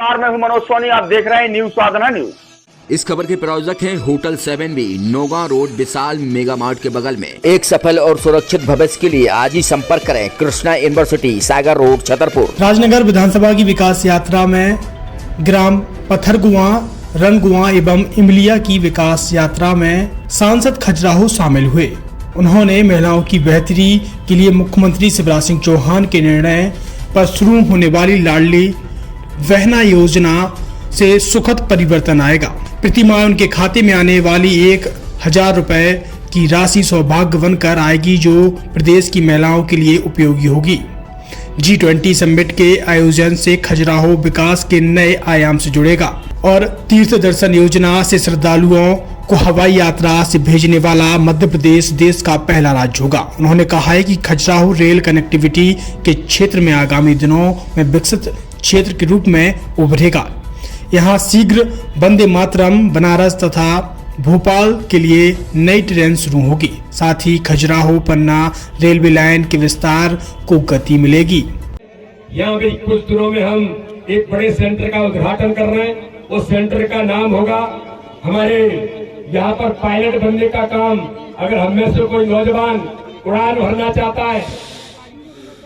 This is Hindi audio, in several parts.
नमस्कार, मैं हूं मनोज सोनी। आप देख रहे हैं न्यूज साधना न्यूज। इस खबर के प्रायोजक हैं hotel 7B, नोगा road, Vishal mega mart के बगल में। एक सफल और सुरक्षित भविष्य के लिए आज ही संपर्क करें कृष्णा यूनिवर्सिटी, सागर रोड, छतरपुर। राजनगर विधानसभा की विकास यात्रा में ग्राम पत्थरगुआ, रनगुआ एवं इमलिया की विकास यात्रा में सांसद खजुराहो शामिल हुए। उन्होंने महिलाओं की बेहतरी के लिए मुख्यमंत्री शिवराज सिंह चौहान के निर्णय पर शुरू होने वाली लाडली बहना योजना से सुखद परिवर्तन आएगा। प्रतिमाह उनके खाते में आने वाली 1000 रुपए की राशि सौभाग्य बनकर आएगी, जो प्रदेश की महिलाओं के लिए उपयोगी होगी। G20 समिट के आयोजन से खजुराहो विकास के नए आयाम से जुड़ेगा और तीर्थ दर्शन योजना से श्रद्धालुओं को हवाई यात्रा से भेजने वाला मध्य प्रदेश देश का पहला राज्य होगा। उन्होंने कहा है कि खजुराहो रेल कनेक्टिविटी के क्षेत्र में आगामी दिनों में विकसित क्षेत्र के रूप में उभरेगा। यहाँ शीघ्र वंदे मातरम, बनारस तथा भोपाल के लिए नई ट्रेन शुरू होगी। साथ ही खजुराहो पन्ना रेलवे लाइन के विस्तार को गति मिलेगी। यहाँ भी कुछ दिनों में हम एक बड़े सेंटर का उद्घाटन कर रहे हैं। उस सेंटर का नाम होगा, हमारे यहाँ पर पायलट बनने का काम, अगर हम में से कोई नौजवान उड़ान भरना चाहता है,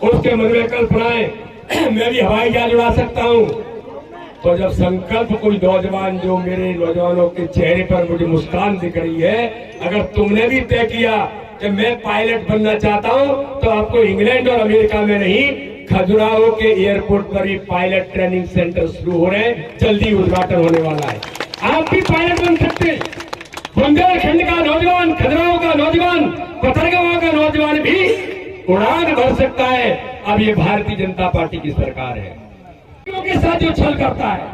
उसके मन में कल्पनाएं मैं भी हवाई जहाज उड़ा सकता हूँ, तो जब संकल्प कोई नौजवान, जो मेरे नौजवानों के चेहरे पर मुझे मुस्कान दिख रही है, अगर तुमने भी तय किया कि मैं पायलट बनना चाहता हूँ, तो आपको इंग्लैंड और अमेरिका में नहीं, खजुराहो के एयरपोर्ट पर ही पायलट ट्रेनिंग सेंटर शुरू हो रहे हैं। जल्दी उद्घाटन होने वाला है। आप भी पायलट बन सकते हैं। बुंदेलखंड का नौजवान, खजुराहो का नौजवान, पत्थरगुआ का नौजवान भी उड़ान भर सकता है। अब ये भारतीय जनता पार्टी की सरकार है। बेटियों के साथ जो छल करता है,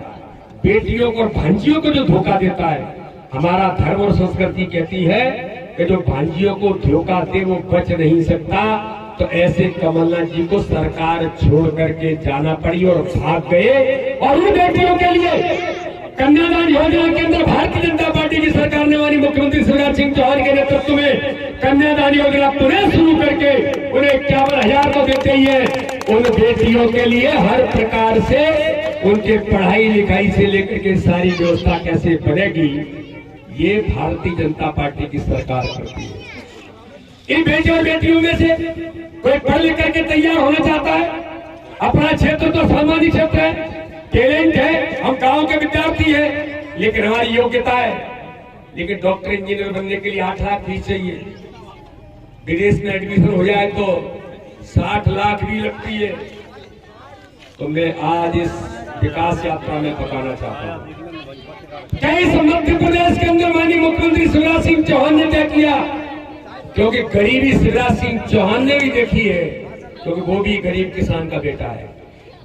बेटियों को और भांजियों को जो धोखा देता है, हमारा धर्म और संस्कृति कहती है कि जो भांजियों को धोखा दे वो बच नहीं सकता। तो ऐसे कमलनाथ जी को सरकार छोड़ करके जाना पड़ी और भाग गए। और उन बेटियों के लिए कन्यादान योजना के अंदर भारतीय जनता पार्टी की सरकार ने, हमारी मुख्यमंत्री शिवराज सिंह चौहान के नेतृत्व में कन्यादान योजना पुनः शुरू करके उन्हें 51,000 तो देते ही है। उन बेटियों के लिए हर प्रकार से उनके पढ़ाई लिखाई से लेकर के सारी व्यवस्था कैसे बनेगी, ये भारतीय जनता पार्टी की सरकार करती है। इन बेटियों और बेटियों में से कोई पढ़ लिख करके तैयार होना चाहता है, अपना क्षेत्र तो सामाजिक क्षेत्र है, टैलेंट है, हम गांव के विद्यार्थी हैं, लेकिन हमारी योग्यता है, लेकिन डॉक्टर इंजीनियर बनने के लिए 8 लाख फीस चाहिए। विदेश में एडमिशन हो जाए तो 60 लाख भी लगती है। तो मैं आज इस विकास यात्रा में बताना चाहता हूँ, कई मध्य प्रदेश के अंदर माननीय मुख्यमंत्री शिवराज सिंह चौहान ने तय किया, क्योंकि गरीबी शिवराज सिंह चौहान ने भी देखी है, क्योंकि वो भी गरीब किसान का बेटा है।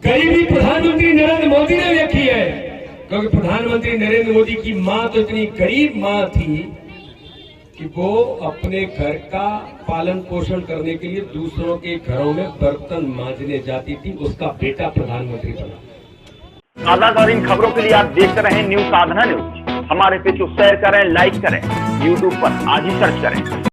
गरीबी प्रधानमंत्री नरेंद्र मोदी ने देखी है, क्योंकि प्रधानमंत्री नरेंद्र मोदी की मां तो इतनी गरीब मां थी कि वो अपने घर का पालन पोषण करने के लिए दूसरों के घरों में बर्तन मांजने जाती थी। उसका बेटा प्रधानमंत्री बना। ज्यादातर इन खबरों के लिए आप देखते रहें न्यूज साधना न्यूज। हमारे पेज को शेयर करें, लाइक करें, यूट्यूब पर आज ही सर्च करें।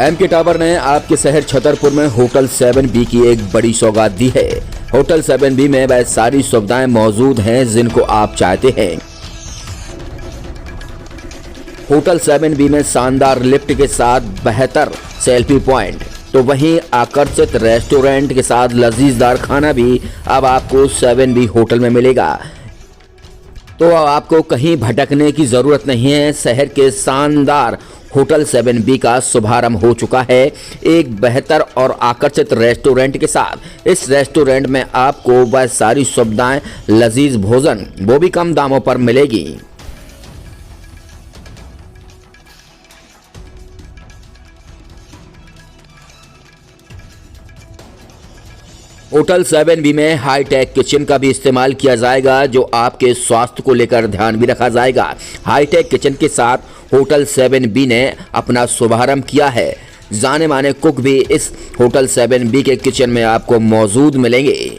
MK टावर ने आपके शहर छतरपुर में होटल 7B की एक बड़ी सौगात दी है। होटल 7B में वह सारी सुविधाएं मौजूद हैं जिनको आप चाहते हैं। होटल 7B में शानदार लिफ्ट के साथ बेहतर सेल्फी पॉइंट, तो वहीं आकर्षित रेस्टोरेंट के साथ लजीजदार खाना भी अब आपको 7B होटल में मिलेगा। तो अब आपको कहीं भटकने की जरूरत नहीं है। शहर के शानदार होटल 7B का शुभारंभ हो चुका है एक बेहतर और आकर्षित रेस्टोरेंट के साथ। इस रेस्टोरेंट में आपको वह सारी सुविधाएं, लजीज भोजन, वो भी कम दामों पर मिलेगी। होटल 7B में हाईटेक किचन का भी इस्तेमाल किया जाएगा, जो आपके स्वास्थ्य को लेकर ध्यान भी रखा जाएगा। हाईटेक किचन के साथ होटल 7B ने अपना शुभारंभ किया है। जाने माने कुक भी इस होटल 7B के किचन में आपको मौजूद मिलेंगे।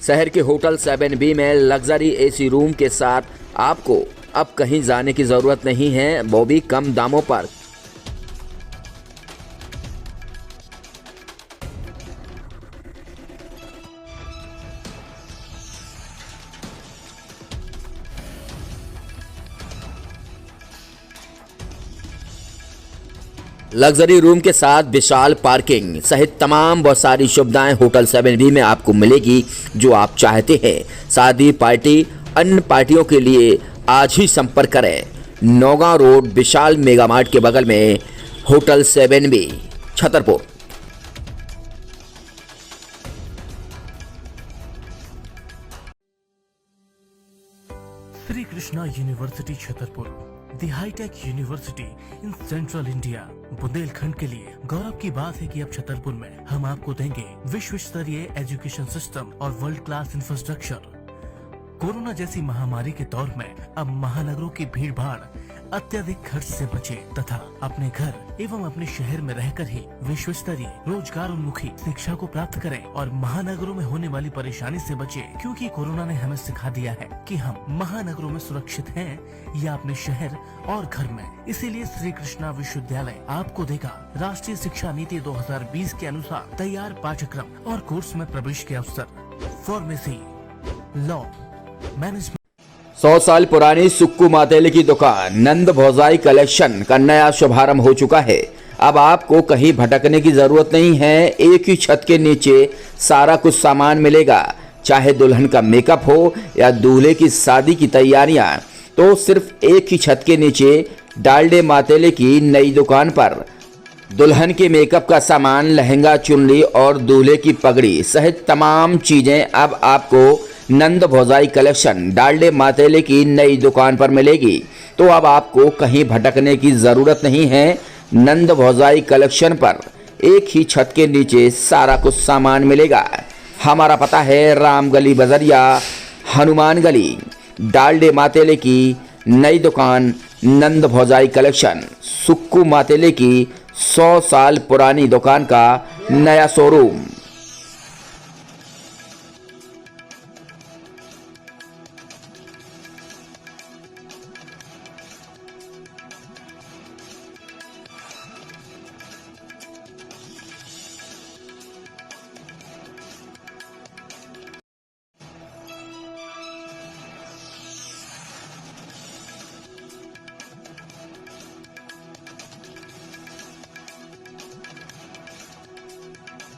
शहर के होटल 7B में लग्जरी एसी रूम के साथ आपको अब कहीं जाने की जरूरत नहीं है, वो भी कम दामों पर। लग्जरी रूम के साथ विशाल पार्किंग सहित तमाम बहुत सारी सुविधाएं होटल 7B में आपको मिलेगी जो आप चाहते हैं। शादी पार्टी अन्य पार्टियों के लिए आज ही संपर्क करें। Naugaon road Vishal mega mart के बगल में hotel 7B Chhatarpur. Shri Krishna university Chhatarpur, the hitech university in central India. Bundelkhand के लिए गौरव की बात है कि अब छतरपुर में हम आपको देंगे विश्व स्तरीय एजुकेशन सिस्टम और वर्ल्ड क्लास इंफ्रास्ट्रक्चर। कोरोना जैसी महामारी के दौर में अब महानगरों की भीड़ भाड़ अत्यधिक खर्च से बचे तथा अपने घर एवं अपने शहर में रहकर ही विश्व स्तरीय रोजगार उन्मुखी शिक्षा को प्राप्त करें और महानगरों में होने वाली परेशानी से बचे, क्योंकि कोरोना ने हमें सिखा दिया है कि हम महानगरों में सुरक्षित हैं या अपने शहर और घर में। इसीलिए श्री कृष्णा विश्वविद्यालय आपको देगा राष्ट्रीय शिक्षा नीति 2020 के अनुसार तैयार पाठ्यक्रम और कोर्स में प्रवेश के अवसर। Pharmacy, law, management. 100 साल पुरानी सुक्कू मातेले की दुकान नंद भौजाई कलेक्शन का नया शुभारंभ हो चुका है। अब आपको कहीं भटकने की जरूरत नहीं है, एक ही छत के नीचे सारा कुछ सामान मिलेगा। चाहे दुल्हन का मेकअप हो या दूल्हे की शादी की तैयारियां, तो सिर्फ एक ही छत के नीचे डालडे मातेले की नई दुकान पर दुल्हन के मेकअप का सामान, लहंगा, चुनरी और दूल्हे की पगड़ी सहित तमाम चीजें अब आपको नंद भौजाई कलेक्शन डालडे मातेले की नई दुकान पर मिलेगी। तो अब आपको कहीं भटकने की जरूरत नहीं है। नंद भौजाई कलेक्शन पर एक ही छत के नीचे सारा कुछ सामान मिलेगा। हमारा पता है राम गली बजरिया, हनुमान गली। डालडे मातेले की नई दुकान नंद भौजाई कलेक्शन, सुक्कू मातेले की 100 साल पुरानी दुकान का नया शोरूम।